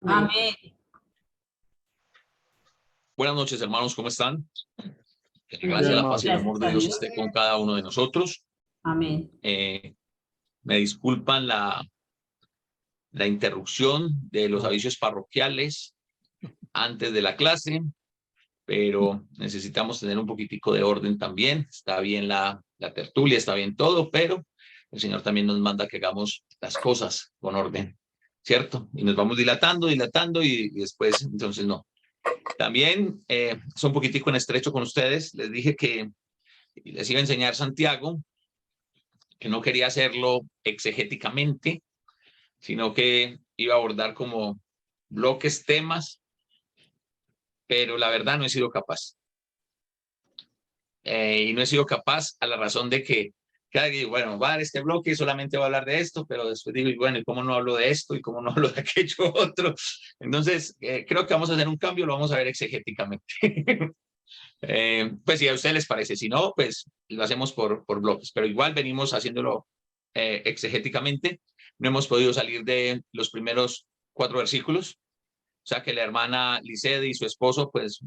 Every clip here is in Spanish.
Amén. Buenas noches, hermanos, ¿cómo están? Que la Muy gracia, bien, la paz y el amor de gracias a Dios Dios. esté con cada uno de nosotros. Amén. Me disculpan la interrupción de los avisos parroquiales antes de la clase, pero necesitamos tener un poquitico de orden también. Está bien la tertulia, está bien todo, pero el Señor también nos manda que hagamos las cosas con orden, ¿cierto? Y nos vamos dilatando y después, entonces no. También es un poquitico en estrecho con ustedes. Les dije que les iba a enseñar Santiago, que no quería hacerlo exegéticamente, sino que iba a abordar como bloques, temas, pero la verdad no he sido capaz. Y no he sido capaz a la razón de que cada día, bueno, va a dar este bloque y solamente va a hablar de esto, pero después digo, y bueno, ¿y cómo no hablo de esto? ¿Y cómo no hablo de aquello otro? Entonces, creo que vamos a hacer un cambio, lo vamos a ver exegéticamente. Pues si a ustedes les parece, si no, pues lo hacemos por bloques, pero igual venimos haciéndolo exegéticamente. No hemos podido salir de los primeros 4 versículos, o sea que la hermana Licede y su esposo pues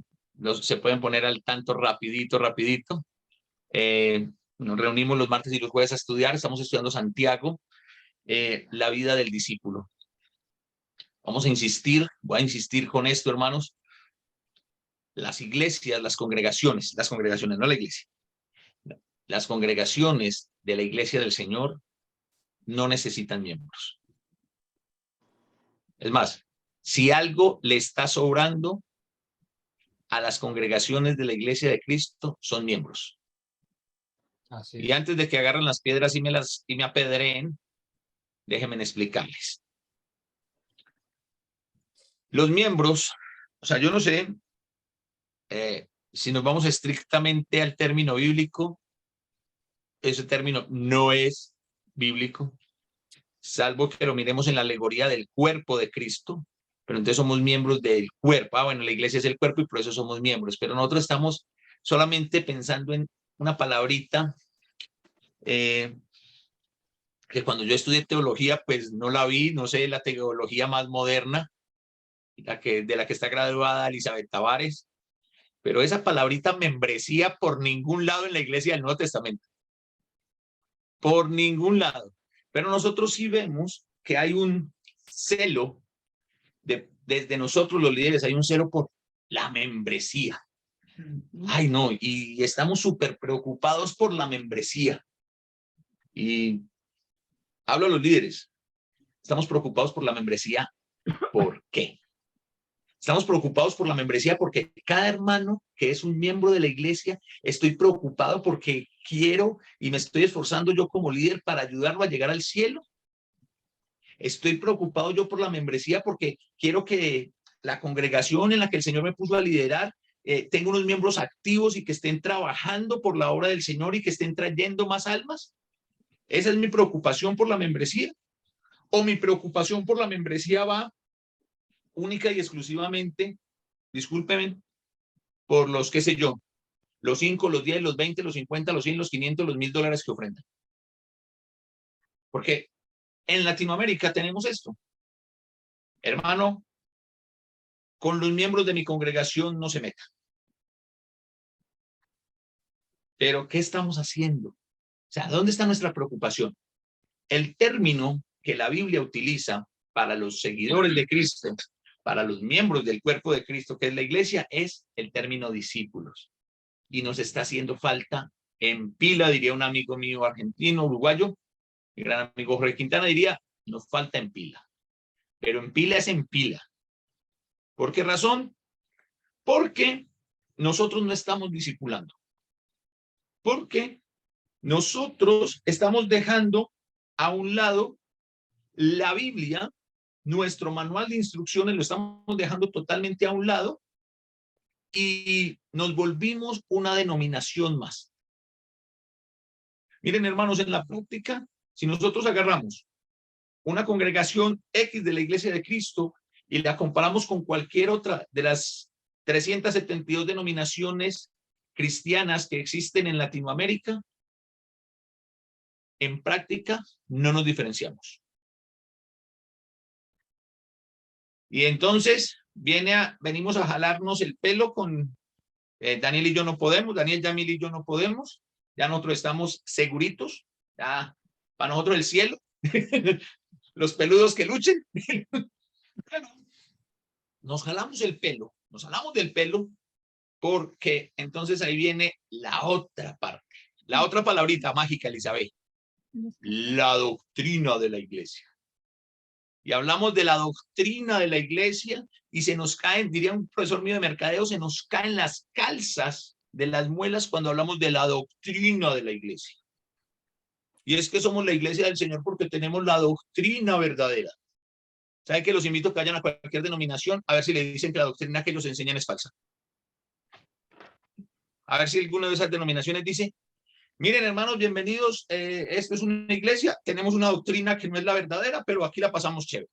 se pueden poner al tanto rapidito. Nos reunimos los martes y los jueves a estudiar, estamos estudiando Santiago, la vida del discípulo. Vamos a insistir, voy a insistir con esto, hermanos. Las iglesias, las congregaciones, no la iglesia. Las congregaciones de la iglesia del Señor no necesitan miembros. Es más, si algo le está sobrando a las congregaciones de la iglesia de Cristo, son miembros. Así es. Y antes de que agarren las piedras y me apedreen, déjenme explicarles. Los miembros, o sea, yo no sé si nos vamos estrictamente al término bíblico, ese término no es bíblico, salvo que lo miremos en la alegoría del cuerpo de Cristo, pero entonces somos miembros del cuerpo. Bueno, la iglesia es el cuerpo y por eso somos miembros, pero nosotros estamos solamente pensando en una palabrita que cuando yo estudié teología, pues no la vi, no sé, la teología más moderna, de la que está graduada Elizabeth Tavares, pero esa palabrita membresía por ningún lado en la iglesia del Nuevo Testamento. Por ningún lado. Pero nosotros sí vemos que hay un celo, desde nosotros los líderes, hay un celo por la membresía. Ay, no, y estamos súper preocupados por la membresía. Y hablo a los líderes. Estamos preocupados por la membresía. ¿Por qué? Estamos preocupados por la membresía porque cada hermano que es un miembro de la iglesia, estoy preocupado porque quiero y me estoy esforzando yo como líder para ayudarlo a llegar al cielo. Estoy preocupado yo por la membresía porque quiero que la congregación en la que el Señor me puso a liderar tenga unos miembros activos y que estén trabajando por la obra del Señor y que estén trayendo más almas. Esa es mi preocupación por la membresía. O mi preocupación por la membresía va única y exclusivamente, discúlpenme, por los, qué sé yo, los 5, los 10, los 20, los 50, los 100, los 500, los $1000 que ofrendan. Porque en Latinoamérica tenemos esto. Hermano, con los miembros de mi congregación no se meta. Pero, ¿qué estamos haciendo? O sea, ¿dónde está nuestra preocupación? El término que la Biblia utiliza para los seguidores de Cristo, para los miembros del cuerpo de Cristo, que es la iglesia, es el término discípulos. Y nos está haciendo falta en pila, diría un amigo mío argentino, uruguayo, mi gran amigo Jorge Quintana, diría, nos falta en pila. Pero en pila es en pila. ¿Por qué razón? Porque nosotros no estamos discipulando. Porque nosotros estamos dejando a un lado la Biblia, nuestro manual de instrucciones lo estamos dejando totalmente a un lado y nos volvimos una denominación más. Miren, hermanos, en la práctica, si nosotros agarramos una congregación X de la Iglesia de Cristo y la comparamos con cualquier otra de las 372 denominaciones cristianas que existen en Latinoamérica, en práctica no nos diferenciamos. Y entonces venimos a jalarnos el pelo con Daniel y yo no podemos, Daniel, Yamil y yo no podemos, ya nosotros estamos seguritos, ya para nosotros el cielo, los peludos que luchen. Bueno, nos jalamos del pelo, porque entonces ahí viene la otra parte, la otra palabrita mágica, Elizabeth, la doctrina de la iglesia. Y hablamos de la doctrina de la iglesia y se nos caen, diría un profesor mío de mercadeo, se nos caen las calzas de las muelas cuando hablamos de la doctrina de la iglesia. Y es que somos la iglesia del Señor porque tenemos la doctrina verdadera. ¿Saben que los invito a que vayan a cualquier denominación a ver si le dicen que la doctrina que ellos enseñan es falsa? A ver si alguna de esas denominaciones dice, miren hermanos, bienvenidos, esto es una iglesia, tenemos una doctrina que no es la verdadera, pero aquí la pasamos chévere.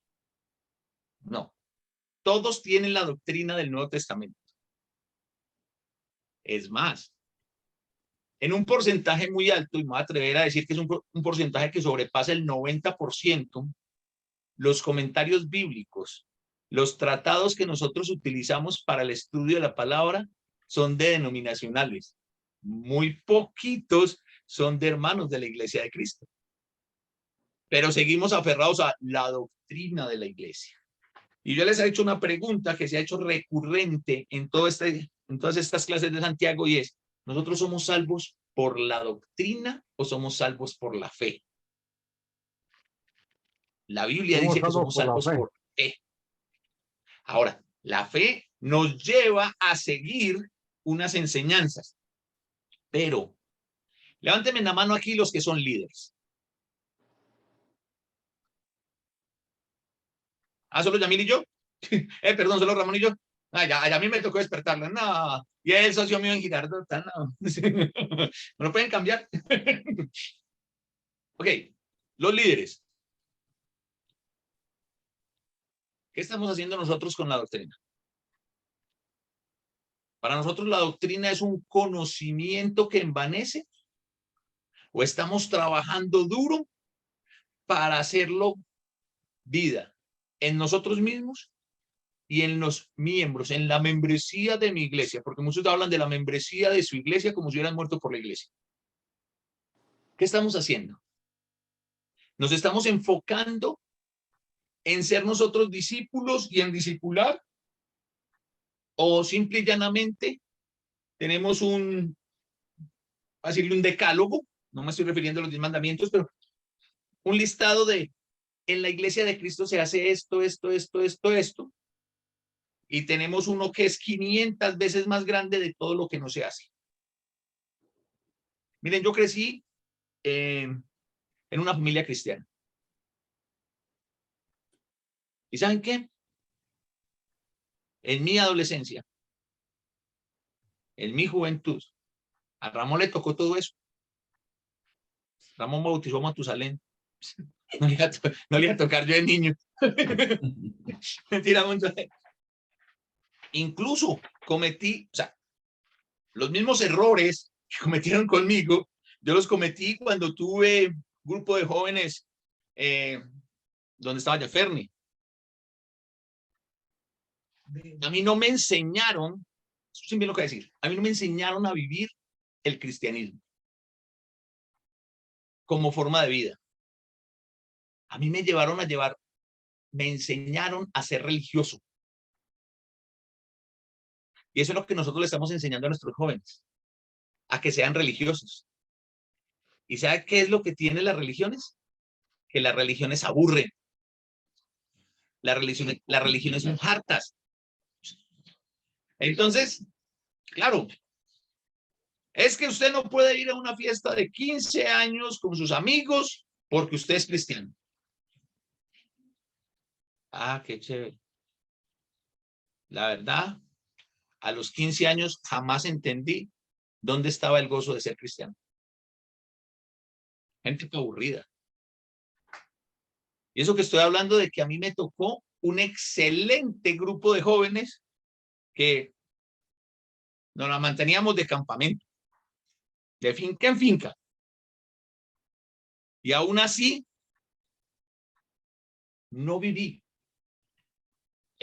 No, todos tienen la doctrina del Nuevo Testamento. Es más, en un porcentaje muy alto, y me voy a atrever a decir que es un porcentaje que sobrepasa el 90%, los comentarios bíblicos, los tratados que nosotros utilizamos para el estudio de la palabra son de denominacionales. Muy poquitos son de hermanos de la Iglesia de Cristo. Pero seguimos aferrados a la doctrina de la iglesia. Y yo les he hecho una pregunta que se ha hecho recurrente en todas estas clases de Santiago y es, ¿nosotros somos salvos por la doctrina o somos salvos por la fe? La Biblia dice que somos salvos por fe. Ahora, la fe nos lleva a seguir unas enseñanzas, pero levánteme la mano aquí los que son líderes. ¿Solo Yamil y yo? Perdón, solo Ramón y yo. A mí me tocó despertarla. No, y el socio mío en Girardota, no. ¿No lo pueden cambiar? Ok, los líderes. ¿Qué estamos haciendo nosotros con la doctrina? Para nosotros la doctrina es un conocimiento que envanece, o estamos trabajando duro para hacerlo vida en nosotros mismos y en los miembros, en la membresía de mi iglesia, porque muchos hablan de la membresía de su iglesia como si hubieran muerto por la iglesia. ¿Qué estamos haciendo? Nos estamos enfocando en ser nosotros discípulos y en discipular, o simple y llanamente tenemos un decálogo, no me estoy refiriendo a los 10 mandamientos, pero un listado de, en la iglesia de Cristo se hace esto, y tenemos uno que es 500 veces más grande de todo lo que no se hace. Miren, yo crecí en una familia cristiana. ¿Y saben qué? En mi adolescencia, en mi juventud, a Ramón le tocó todo eso. Ramón bautizó a Matusalén. No le iba a tocar yo de niño. Mentira, incluso cometí, o sea, los mismos errores que cometieron conmigo, yo los cometí cuando tuve un grupo de jóvenes donde estaba ya Ferni. A mí no me enseñaron, eso bien lo que decir, a mí no me enseñaron a vivir el cristianismo como forma de vida. A mí me enseñaron a ser religioso. Y eso es lo que nosotros le estamos enseñando a nuestros jóvenes, a que sean religiosos. ¿Y sabe qué es lo que tienen las religiones? Que las religiones aburren. Las religiones son hartas. Entonces, claro, es que usted no puede ir a una fiesta de 15 años con sus amigos porque usted es cristiano. Qué chévere. La verdad, a los 15 años jamás entendí dónde estaba el gozo de ser cristiano. Gente aburrida. Y eso que estoy hablando de que a mí me tocó un excelente grupo de jóvenes que nos la manteníamos de campamento, de finca en finca. Y aún así, no viví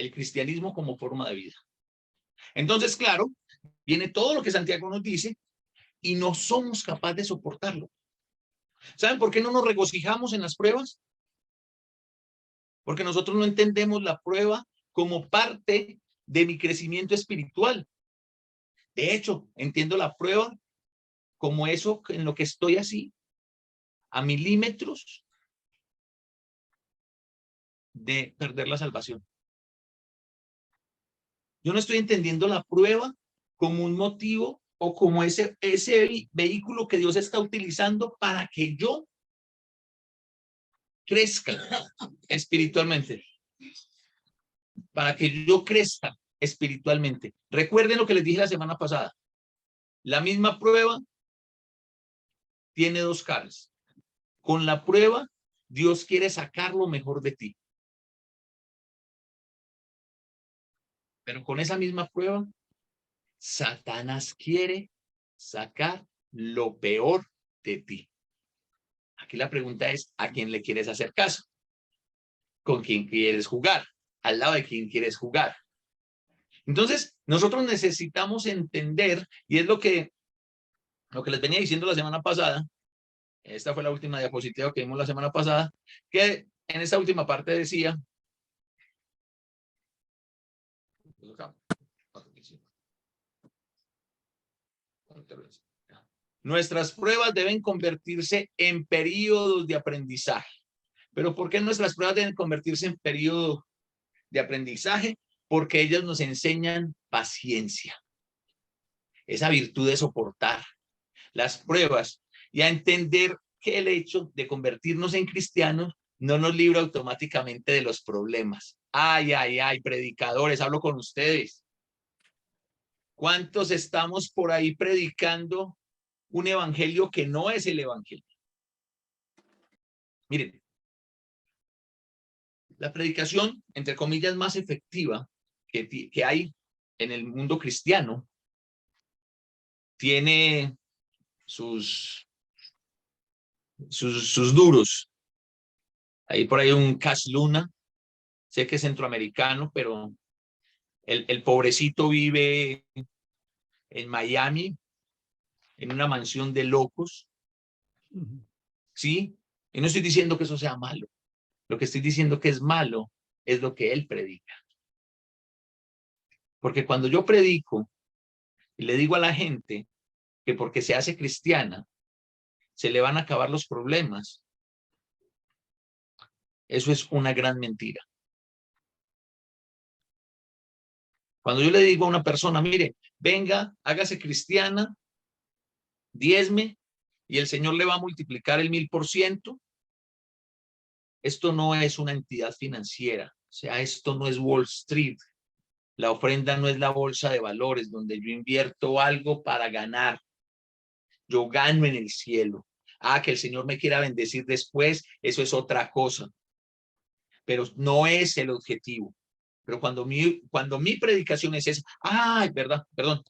el cristianismo como forma de vida. Entonces, claro, viene todo lo que Santiago nos dice y no somos capaces de soportarlo. ¿Saben por qué no nos regocijamos en las pruebas? Porque nosotros no entendemos la prueba como parte de mi crecimiento espiritual. De hecho, entiendo la prueba como eso en lo que estoy así, a milímetros de perder la salvación. Yo no estoy entendiendo la prueba como un motivo o como ese vehículo que Dios está utilizando para que yo crezca espiritualmente. Para que yo crezca espiritualmente. Recuerden lo que les dije la semana pasada. La misma prueba tiene dos caras. Con la prueba, Dios quiere sacar lo mejor de ti. Pero con esa misma prueba, Satanás quiere sacar lo peor de ti. Aquí la pregunta es, ¿a quién le quieres hacer caso? ¿Con quién quieres jugar? ¿Al lado de quién quieres jugar? Entonces, nosotros necesitamos entender, y es lo que les venía diciendo la semana pasada, esta fue la última diapositiva que vimos la semana pasada, que en esta última parte decía, nuestras pruebas deben convertirse en periodos de aprendizaje. ¿Pero por qué nuestras pruebas deben convertirse en periodos de aprendizaje? Porque ellas nos enseñan paciencia, esa virtud de soportar las pruebas y a entender que el hecho de convertirnos en cristianos no nos libra automáticamente de los problemas. Ay, ay, ay, predicadores, hablo con ustedes. ¿Cuántos estamos por ahí predicando un evangelio que no es el evangelio? Miren, la predicación, entre comillas, más efectiva que hay en el mundo cristiano tiene sus duros. Ahí por ahí un Cash Luna, sé que es centroamericano, pero el pobrecito vive en Miami, en una mansión de locos, ¿sí? Y no estoy diciendo que eso sea malo. Lo que estoy diciendo que es malo es lo que él predica. Porque cuando yo predico y le digo a la gente que porque se hace cristiana se le van a acabar los problemas, eso es una gran mentira. Cuando yo le digo a una persona, mire, venga, hágase cristiana, diezme, y el Señor le va a multiplicar el 1000%, esto no es una entidad financiera, o sea, esto no es Wall Street. La ofrenda no es la bolsa de valores donde yo invierto algo para ganar. Yo gano en el cielo. Ah, que el Señor me quiera bendecir después, eso es otra cosa. Pero no es el objetivo. Pero cuando mi predicación es esa, ay, verdad, perdón,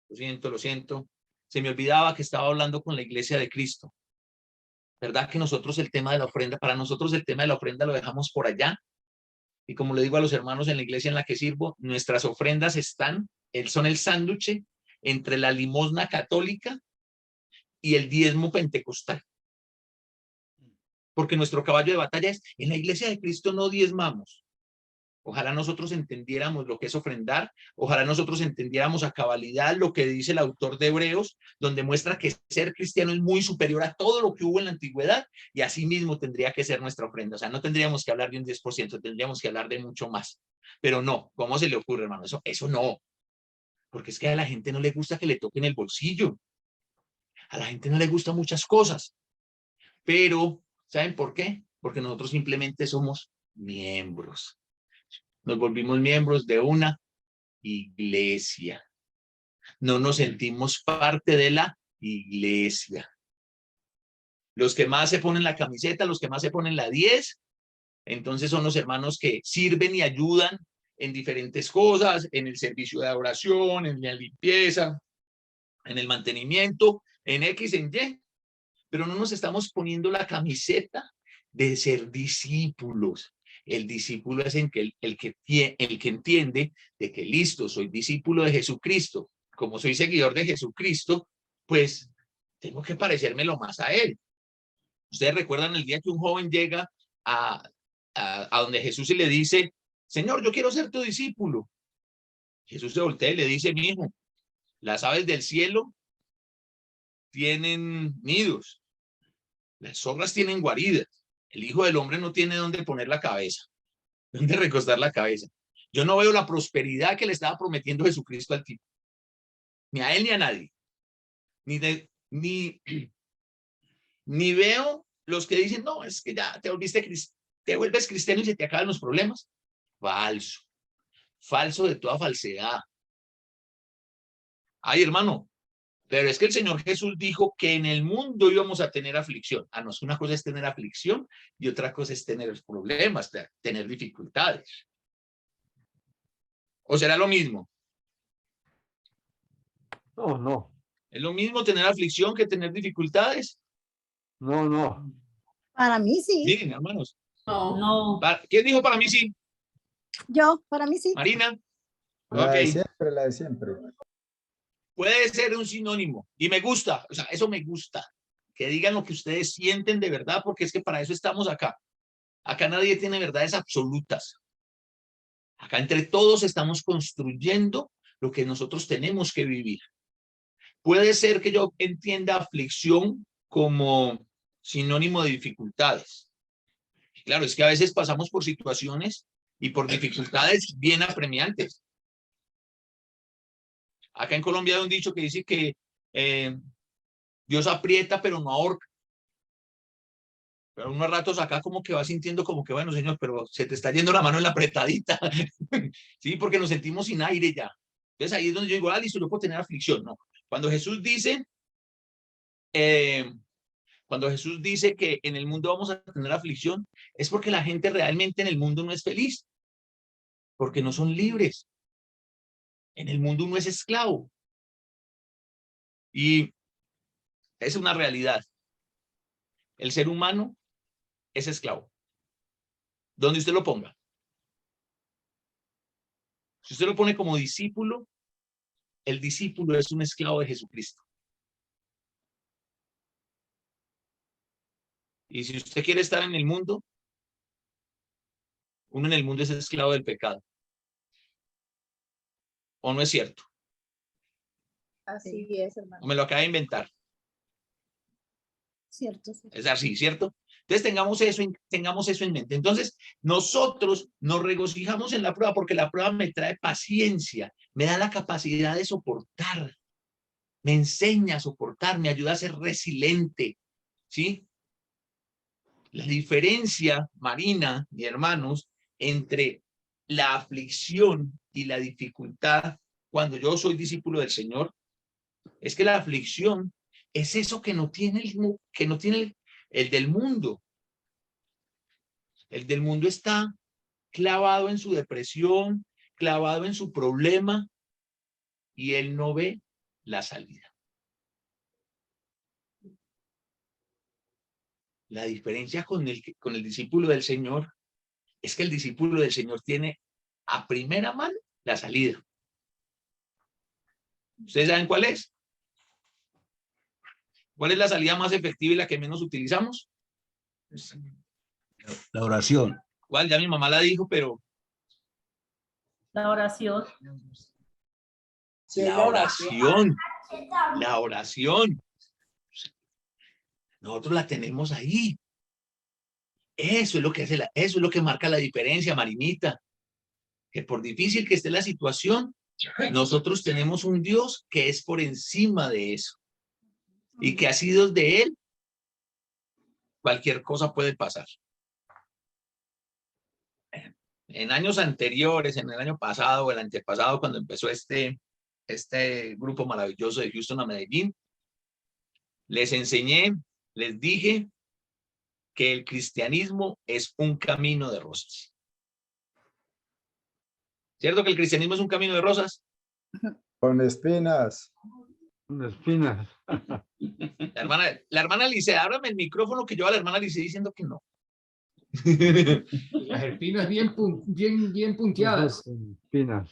lo siento, se me olvidaba que estaba hablando con la iglesia de Cristo. ¿Verdad que nosotros el tema de la ofrenda, para nosotros el tema de la ofrenda lo dejamos por allá? Y como le digo a los hermanos en la iglesia en la que sirvo, nuestras ofrendas son el sándwich entre la limosna católica y el diezmo pentecostal. Porque nuestro caballo de batalla es, en la iglesia de Cristo no diezmamos. Ojalá nosotros entendiéramos lo que es ofrendar, ojalá nosotros entendiéramos a cabalidad lo que dice el autor de Hebreos, donde muestra que ser cristiano es muy superior a todo lo que hubo en la antigüedad y así mismo tendría que ser nuestra ofrenda. O sea, no tendríamos que hablar de un 10%, tendríamos que hablar de mucho más. Pero no, ¿cómo se le ocurre, hermano? Eso no, porque es que a la gente no le gusta que le toquen el bolsillo. A la gente no le gustan muchas cosas, pero ¿saben por qué? Porque nosotros simplemente somos miembros. Nos volvimos miembros de una iglesia. No nos sentimos parte de la iglesia. Los que más se ponen la camiseta, los que más se ponen la 10, entonces son los hermanos que sirven y ayudan en diferentes cosas, en el servicio de adoración, en la limpieza, en el mantenimiento, en X, en Y, pero no nos estamos poniendo la camiseta de ser discípulos. El discípulo es el que entiende de que listo, soy discípulo de Jesucristo. Como soy seguidor de Jesucristo, pues tengo que parecérmelo más a él. Ustedes recuerdan el día que un joven llega a donde Jesús y le dice, Señor, yo quiero ser tu discípulo. Jesús se voltea y le dice, mi hijo, las aves del cielo tienen nidos, las zorras tienen guaridas, el Hijo del Hombre no tiene dónde poner la cabeza, dónde recostar la cabeza. Yo no veo la prosperidad que le estaba prometiendo Jesucristo al tipo, ni a él ni a nadie, ni veo los que dicen, no, es que ya te vuelves cristiano y se te acaban los problemas. Falso, falso de toda falsedad. Ay, hermano, pero es que el Señor Jesús dijo que en el mundo íbamos a tener aflicción. No, es una cosa es tener aflicción y otra cosa es tener problemas, tener dificultades. ¿O será lo mismo? No, no. ¿Es lo mismo tener aflicción que tener dificultades? No, no. Para mí sí. Miren, hermanos. No. ¿Quién dijo para mí sí? Yo, para mí sí. Marina. La de Ok. siempre, la de siempre. Puede ser un sinónimo y me gusta, o sea, eso me gusta. Que digan lo que ustedes sienten de verdad, porque es que para eso estamos acá. Acá nadie tiene verdades absolutas. Acá entre todos estamos construyendo lo que nosotros tenemos que vivir. Puede ser que yo entienda aflicción como sinónimo de dificultades. Claro, es que a veces pasamos por situaciones y por dificultades bien apremiantes. Acá en Colombia hay un dicho que dice que Dios aprieta pero no ahorca. Pero unos ratos acá como que va sintiendo como que, bueno, Señor, pero se te está yendo la mano en la apretadita. Sí, porque nos sentimos sin aire ya. Entonces ahí es donde yo digo, listo, yo puedo tener aflicción. No. Cuando Jesús dice que en el mundo vamos a tener aflicción, es porque la gente realmente en el mundo no es feliz. Porque no son libres. En el mundo uno es esclavo. Y es una realidad. El ser humano es esclavo. Donde usted lo ponga. Si usted lo pone como discípulo, el discípulo es un esclavo de Jesucristo. Y si usted quiere estar en el mundo, uno en el mundo es esclavo del pecado. ¿O no es cierto? Así es, hermano. ¿O me lo acaba de inventar? Cierto, sí. Es así, ¿cierto? Entonces tengamos eso en mente. Entonces, nosotros nos regocijamos en la prueba porque la prueba me trae paciencia, me da la capacidad de soportar, me enseña a soportar, me ayuda a ser resiliente, ¿sí? La diferencia, Marina y hermanos, entre la aflicción y la dificultad cuando yo soy discípulo del Señor, es que la aflicción es eso que no tiene el del mundo. El del mundo está clavado en su depresión, clavado en su problema, y él no ve la salida. La diferencia con el discípulo del Señor es que el discípulo del Señor tiene a primera mano la salida. ¿Ustedes saben cuál es? ¿Cuál es la salida más efectiva y la que menos utilizamos? La oración. ¿Cuál? Ya mi mamá la dijo, pero... La oración. La oración. La oración. Nosotros la tenemos ahí. Eso es lo que hace eso es lo que marca la diferencia, Marinita. Que por difícil que esté la situación, nosotros tenemos un Dios que es por encima de eso. Y que así de él, cualquier cosa puede pasar. En años anteriores, en el año pasado o el antepasado, cuando empezó este grupo maravilloso de Houston a Medellín, les enseñé, les dije que el cristianismo es un camino de rosas. ¿Cierto que el cristianismo es un camino de rosas? Con espinas. Con espinas. La hermana Lice, ábrame el micrófono que yo a la hermana Lice diciendo que no. Las espinas bien punteadas. Espinas.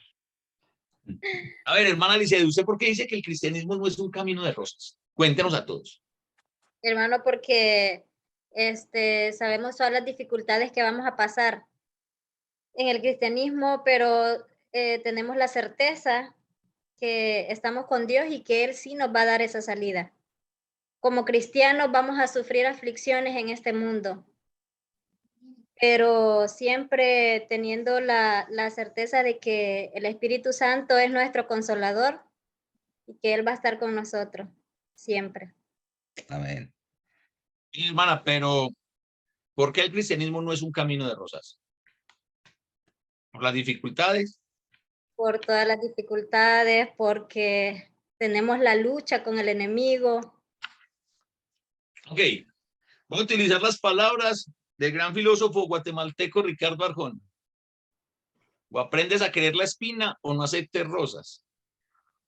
A ver, hermana Alicia, ¿usted por qué dice que el cristianismo no es un camino de rosas? Cuéntenos a todos. Hermano, porque sabemos todas las dificultades que vamos a pasar en el cristianismo, pero tenemos la certeza que estamos con Dios y que Él sí nos va a dar esa salida. Como cristianos vamos a sufrir aflicciones en este mundo, pero siempre teniendo la certeza de que el Espíritu Santo es nuestro consolador y que Él va a estar con nosotros siempre. Amén. Sí, hermana, pero ¿por qué el cristianismo no es un camino de rosas? ¿Por las dificultades? Por todas las dificultades, porque tenemos la lucha con el enemigo. Ok, voy a utilizar las palabras del gran filósofo guatemalteco Ricardo Arjona. O aprendes a querer la espina o no aceptes rosas.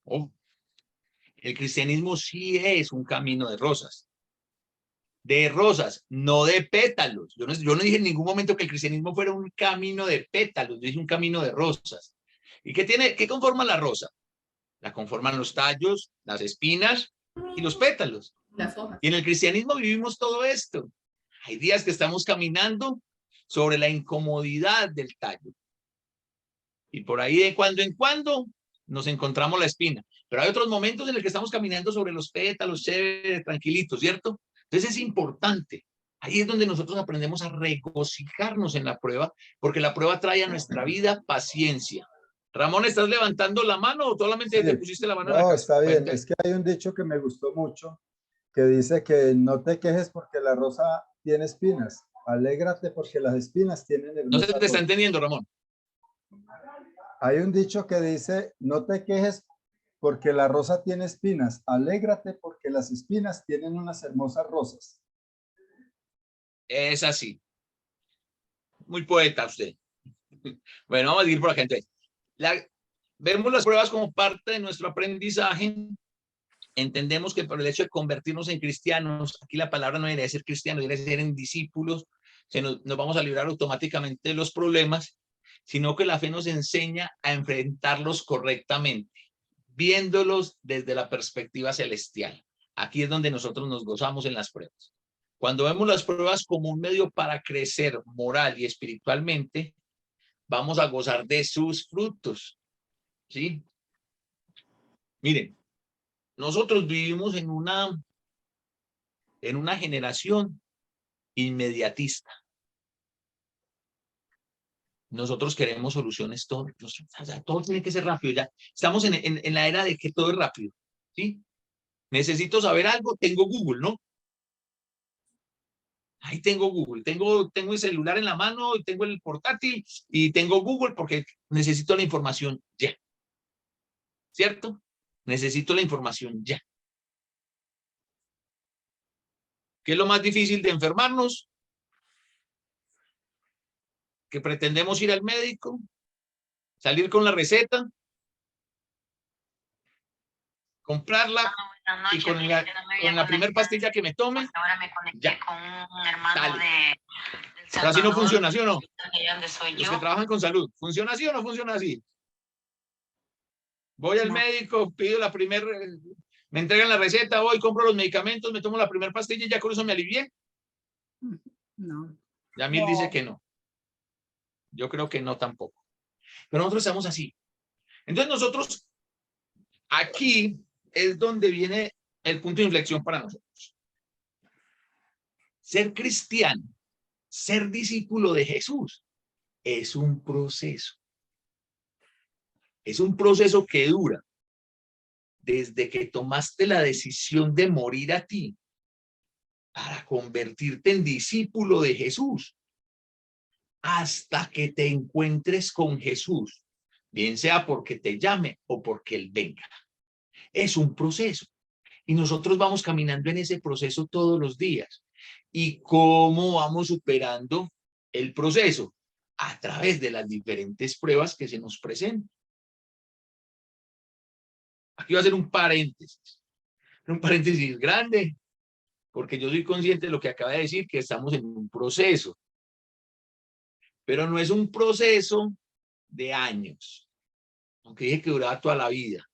Oh, el cristianismo sí es un camino de rosas. De rosas, no de pétalos. Yo no dije en ningún momento que el cristianismo fuera un camino de pétalos, yo dije un camino de rosas. ¿Y qué conforma la rosa? La conforman los tallos, las espinas y los pétalos. Las hojas. Y en el cristianismo vivimos todo esto. Hay días que estamos caminando sobre la incomodidad del tallo. Y por ahí de cuando en cuando nos encontramos la espina. Pero hay otros momentos en los que estamos caminando sobre los pétalos, chévere, tranquilitos, ¿cierto? Entonces es importante. Ahí es donde nosotros aprendemos a regocijarnos en la prueba, porque la prueba trae a nuestra vida paciencia. Ramón, ¿estás levantando la mano o solamente te pusiste la mano en la No, cabeza? está bien. Cuéntame. Es que hay un dicho que me gustó mucho que dice que no te quejes porque la rosa tiene espinas. Alégrate porque las espinas tienen No se hermosas te está rosas. entendiendo, Ramón. Hay un dicho que dice, no te quejes porque la rosa tiene espinas. Alégrate porque las espinas tienen unas hermosas rosas. Es así. Muy poeta usted. Bueno, vamos a ir por acá entonces. Vemos las pruebas como parte de nuestro aprendizaje. Entendemos que por el hecho de convertirnos en cristianos, aquí la palabra no debería ser cristiano, debería ser en discípulos, nos vamos a librar automáticamente de los problemas, sino que la fe nos enseña a enfrentarlos correctamente, viéndolos desde la perspectiva celestial. Aquí es donde nosotros nos gozamos en las pruebas. Cuando vemos las pruebas como un medio para crecer moral y espiritualmente, vamos a gozar de sus frutos. ¿Sí? Miren, nosotros vivimos en una generación inmediatista. Nosotros queremos soluciones todo, o sea, todo tiene que ser rápido ya. Estamos en la era de que todo es rápido, ¿sí? Necesito saber algo, tengo Google, ¿no? Ahí tengo Google, tengo el celular en la mano, y tengo el portátil y tengo Google porque necesito la información ya. ¿Cierto? Necesito la información ya. ¿Qué es lo más difícil de enfermarnos? Que pretendemos ir al médico, salir con la receta, comprarla y con la primera pastilla que me tome, ahora me conecté ya. con un hermano Dale. del Pero así no Salvador, funciona, ¿sí o no? que donde soy Los yo. que trabajan con salud. ¿Funciona así o no funciona así? Voy al médico, pido la primera, me entregan la receta, voy, compro los medicamentos, me tomo la primera pastilla y ya con eso me alivié. No. Yamil dice que no. Yo creo que no tampoco. Pero nosotros estamos así. Entonces nosotros, aquí es donde viene el punto de inflexión para nosotros. Ser cristiano, ser discípulo de Jesús, es un proceso. Es un proceso que dura desde que tomaste la decisión de morir a ti para convertirte en discípulo de Jesús hasta que te encuentres con Jesús, bien sea porque te llame o porque Él venga. Es un proceso y nosotros vamos caminando en ese proceso todos los días. ¿Y cómo vamos superando el proceso? A través de las diferentes pruebas que se nos presentan. Aquí voy a hacer un paréntesis grande, porque yo soy consciente de lo que acaba de decir, que estamos en un proceso. pero no es un proceso de años, aunque dije que duraba toda la vida.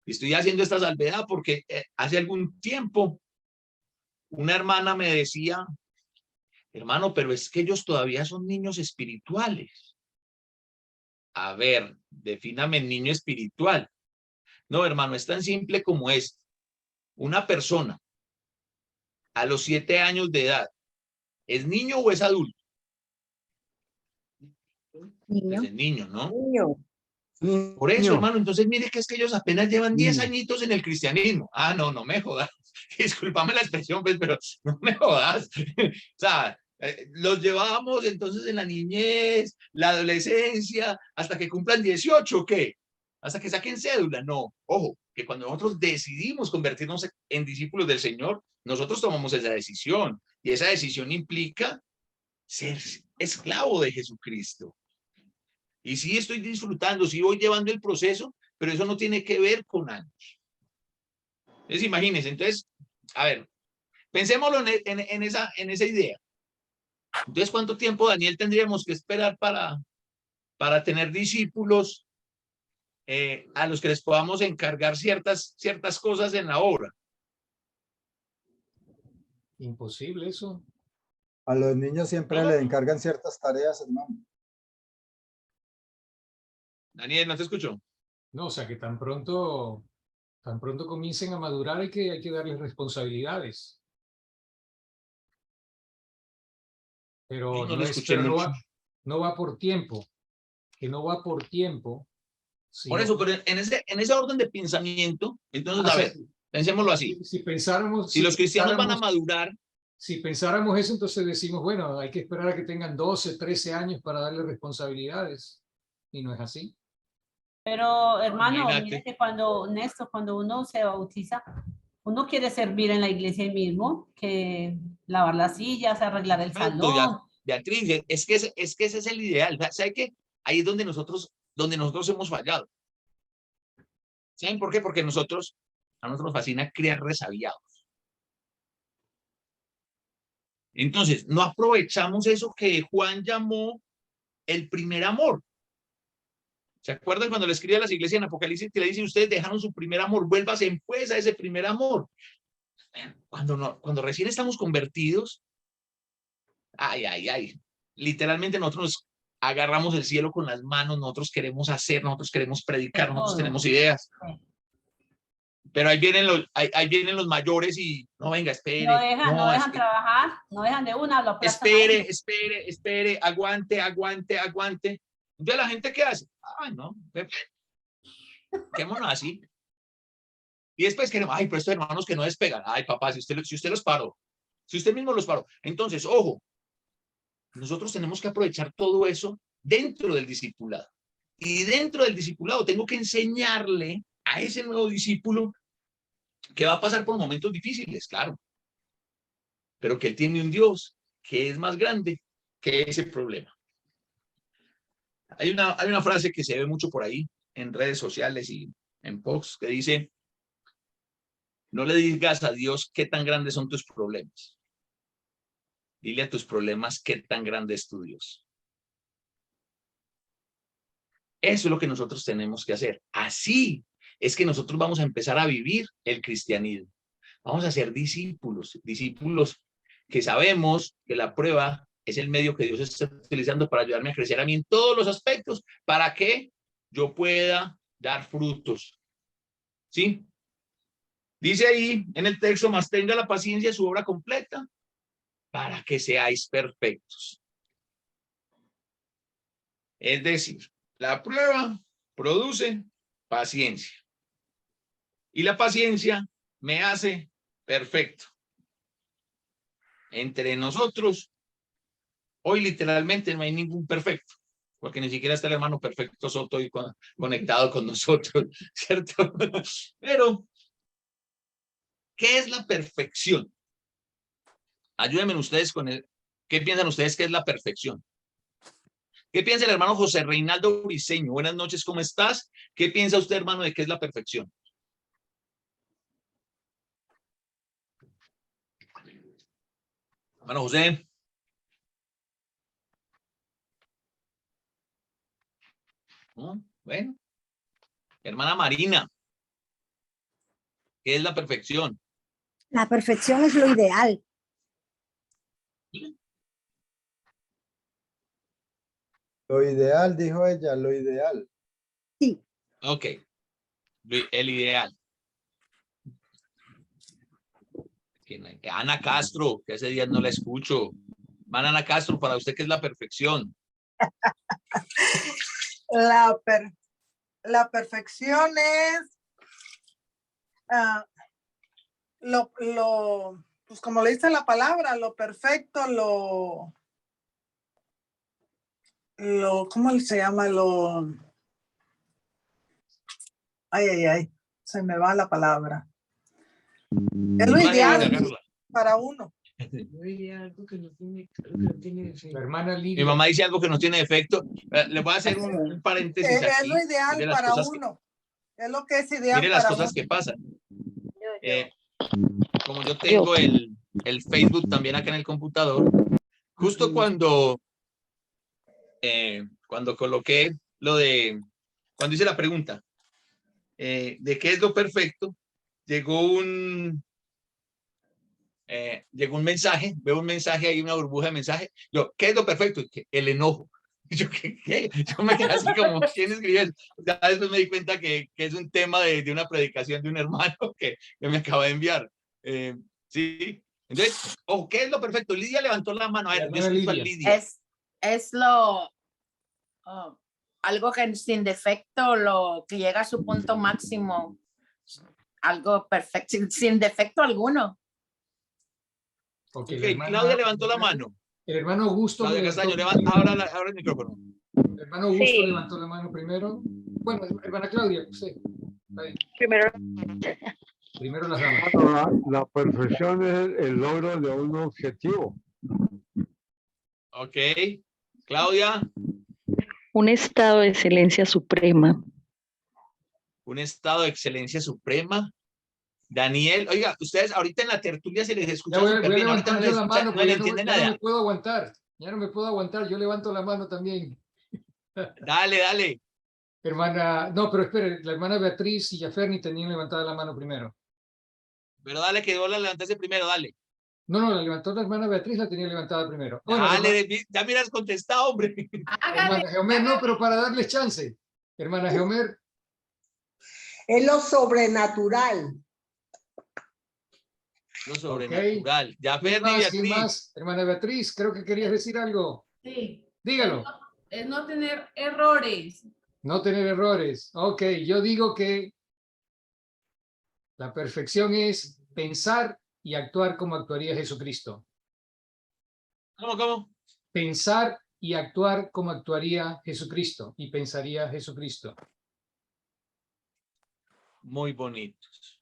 Estoy haciendo esta salvedad porque hace algún tiempo una hermana me decía, hermano, pero es que ellos todavía son niños espirituales. A ver, defíname niño espiritual. No, hermano, es tan simple como es. Una persona a los 7 años de edad, ¿es niño o es adulto? Niño. Pues es niño, ¿no? Sí, Por eso, niño. hermano, entonces mire que es que ellos apenas llevan 10 Niño. añitos en el cristianismo. Ah, no, no me jodas. Discúlpame la expresión, pues, pero no me jodas. O sea, los llevábamos entonces en la niñez, la adolescencia, hasta que cumplan 18, ¿qué? Hasta que saquen cédula. No, ojo, que cuando nosotros decidimos convertirnos en discípulos del Señor, nosotros tomamos esa decisión. Y esa decisión implica ser esclavo de Jesucristo. Y sí estoy disfrutando, sí voy llevando el proceso, pero eso no tiene que ver con años. Entonces, imagínense, entonces, a ver, pensémoslo en esa idea. Entonces, ¿cuánto tiempo, Daniel, tendríamos que esperar para tener discípulos a los que les podamos encargar ciertas cosas en la obra? Imposible eso. A los niños siempre le encargan ciertas tareas, hermano. Daniel, ¿no te escucho? No, o sea que tan pronto comiencen a madurar hay que darles responsabilidades. Pero No no lo es, escuché pero mucho. no va por tiempo, que no va por tiempo. Por sino eso, pero en ese orden de pensamiento, entonces, Ah, a o sea, ver, pensémoslo así. si pensáramos, Si los cristianos van a madurar, si pensáramos eso, entonces decimos, bueno, hay que esperar a que tengan 12, 13 años para darle responsabilidades. Y no es así. Pero hermano, mire imagínate. que cuando uno se bautiza, uno quiere servir en la iglesia ahí mismo, que lavar las sillas, arreglar el Perfecto, ya, salón. Beatriz, es que ese es el ideal. ¿Sabe qué? Ahí es donde nosotros hemos fallado. ¿Saben por qué? Porque a nosotros nos fascina criar resabiados. Entonces, no aprovechamos eso que Juan llamó el primer amor. ¿Se acuerdan cuando le escribe a las iglesias en Apocalipsis que le dice, ustedes dejaron su primer amor, vuélvase pues a ese primer amor? Cuando recién estamos convertidos, ay, literalmente nosotros nos agarramos el cielo con las manos, nosotros queremos hacer, nosotros queremos predicar, De nosotros todo. tenemos ideas. Sí. Pero ahí vienen los mayores y, no, venga, espere. No dejan es que, trabajar, no dejan de una, lo aplastan a uno. espere, aguante. Entonces, ¿la gente qué hace? Ay, no, quémonos así. Y después queremos, ay, pero estos hermanos que no despegan. Ay, papá, si usted los paró, si usted mismo los paró. Entonces, ojo, nosotros tenemos que aprovechar todo eso dentro del discipulado. Y dentro del discipulado tengo que enseñarle a ese nuevo discípulo que va a pasar por momentos difíciles, claro, pero que él tiene un Dios que es más grande que ese problema. Hay una frase que se ve mucho por ahí en redes sociales y en posts que dice, no le digas a Dios qué tan grandes son tus problemas. Dile a tus problemas qué tan grande es tu Dios. Eso es lo que nosotros tenemos que hacer. Así es que nosotros vamos a empezar a vivir el cristianismo. Vamos a ser discípulos que sabemos que la prueba es el medio que Dios está utilizando para ayudarme a crecer a mí en todos los aspectos, para que yo pueda dar frutos. ¿Sí? Dice ahí en el texto, más tenga la paciencia su obra completa, para que seáis perfectos. Es decir, la prueba produce paciencia. Y la paciencia me hace perfecto. Entre nosotros, hoy literalmente no hay ningún perfecto, porque ni siquiera está el hermano perfecto Soto hoy conectado con nosotros, ¿cierto? Pero, ¿qué es la perfección? Ayúdenme ustedes con el, ¿qué piensan ustedes que es la perfección? ¿Qué piensa el hermano José Reinaldo Briceño? Buenas noches, ¿cómo estás? ¿Qué piensa usted, hermano, de qué es la perfección? Hermano José. ¿No? Bueno. Hermana Marina, ¿qué es la perfección? La perfección es lo ideal. Lo ideal, dijo ella, lo ideal. Sí. Ok. El ideal. Ana Castro, que hace días no la escucho. Ana Castro, para usted, ¿qué es la perfección? La perfección es pues como le dice la palabra, lo perfecto, ¿cómo se llama? Ay, se me va la palabra. Es lo ideal para uno. La hermana Mi Lidia. mamá dice algo que no tiene defecto. Le voy a hacer un paréntesis Es aquí. lo ideal Mire las para cosas uno. Es lo que es ideal mire las para cosas uno. que pasan. Como yo tengo el Facebook también acá en el computador, justo cuando coloqué cuando hice la pregunta de qué es lo perfecto, llegó un mensaje, veo un mensaje ahí, una burbuja de mensaje. Yo, ¿qué es lo perfecto? El enojo. Yo, ¿qué? Yo me quedé así como, ¿quién escribió eso? Ya después me di cuenta que es un tema de una predicación de un hermano que me acaba de enviar. Sí. Entonces, ¿qué es lo perfecto? Lidia levantó la mano. A ver, yo escucho a Lidia. Es algo que sin defecto, lo que llega a su punto máximo, algo perfecto, sin defecto alguno. Ok, Claudia levantó la mano. El hermano Augusto. Claudia Castaño, abra el micrófono. El hermano Augusto levantó la mano primero. Bueno, hermana Claudia, sí. Primero las damas. La perfección es el logro de un objetivo. Ok. Claudia. Un estado de excelencia suprema. Un estado de excelencia suprema. Daniel, oiga, ustedes ahorita en la tertulia se les escucha súper bien. Ahorita no les escucha, no les entiende nada. Ya no me puedo aguantar. Ya no me puedo aguantar. Yo levanto la mano también. Dale. Hermana, no, pero espere, la hermana Beatriz y Yaferni tenían levantada la mano primero. Pero dale, que vos la levantaste primero, dale. No, la levantó la hermana Beatriz, la tenía levantada primero. Bueno, dale, ya miras contestado, hombre. Hermana Geomer, no, pero para darles chance. Hermana Geomer. Es lo sobrenatural. Lo sobrenatural. Okay. Yaferni y Beatriz. ¿Quién más? Hermana Beatriz, creo que querías decir algo. Sí. Dígalo. Es no tener errores. No tener errores. Ok, yo digo que la perfección es pensar y actuar como actuaría Jesucristo. ¿Cómo? Pensar y actuar como actuaría Jesucristo y pensaría Jesucristo. Muy bonitos.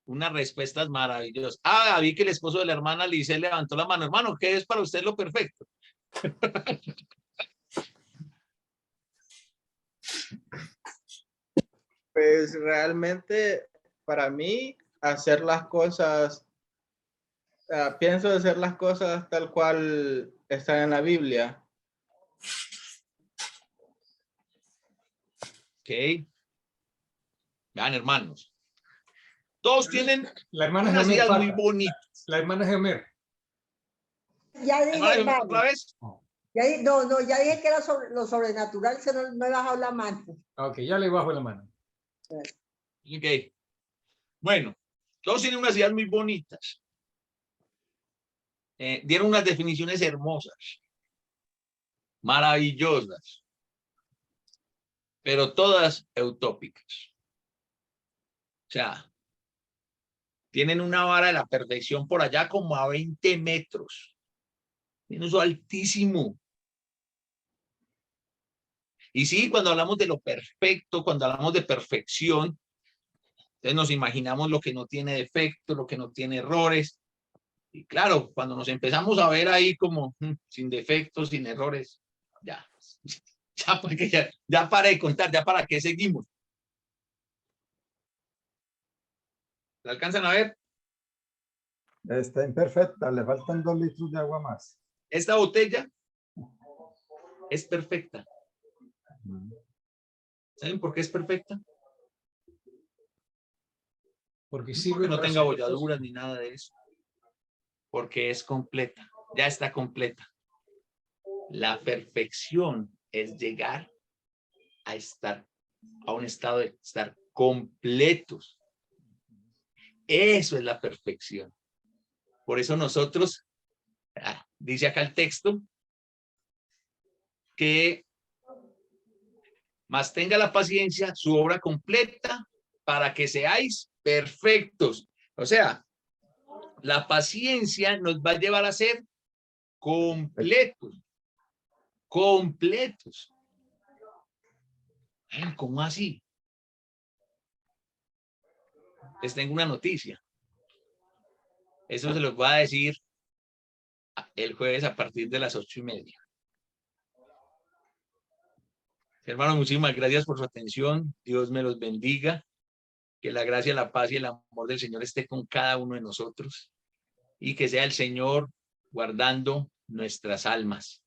Unas respuestas maravillosas. Vi que el esposo de la hermana Lice levantó la mano. Hermano, ¿qué es para usted lo perfecto? Pues realmente para mí hacer las cosas, pienso hacer las cosas tal cual están en la Biblia. Ok. Vean, hermanos. Todos tienen la hermana unas Geomer ideas falta. muy bonitas. La hermana Geomer. Ya dije, hermano. ¿Otra vez? Ya dije que era lo sobrenatural, se no he bajado la mano. Ok, ya le bajo la mano. Ok. Bueno, todos tienen unas ideas muy bonitas. Dieron unas definiciones hermosas, maravillosas, pero todas utópicas. O sea, tienen una vara de la perfección por allá como a 20 metros. Tienen eso altísimo. Y sí, cuando hablamos de lo perfecto, cuando hablamos de perfección, entonces nos imaginamos lo que no tiene defecto, lo que no tiene errores. Y claro, cuando nos empezamos a ver ahí como sin defectos, sin errores, ya para de contar, ya para qué seguimos. ¿La alcanzan a ver? Está imperfecta, le faltan 2 litros de agua más. Esta botella es perfecta. ¿Saben por qué es perfecta? Porque No sirve porque no para tenga su bolladuras ni nada de eso. Porque es completa. Ya está completa. La perfección es llegar a estar a un estado de estar completos. Eso es la perfección. Por eso nosotros, dice acá el texto, que más tenga la paciencia su obra completa para que seáis perfectos. O sea, la paciencia nos va a llevar a ser completos. Completos. Ay, ¿cómo así? Les tengo una noticia. Eso se los voy a decir el jueves a partir de las 8:30. Hermanos, muchísimas gracias por su atención. Dios me los bendiga. Que la gracia, la paz y el amor del Señor esté con cada uno de nosotros. Y que sea el Señor guardando nuestras almas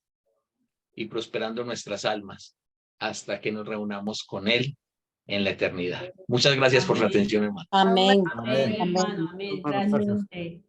y prosperando nuestras almas hasta que nos reunamos con Él en la eternidad. Muchas gracias por su atención, hermano. Amén. Amén, hermano. Amén. Gracias a usted.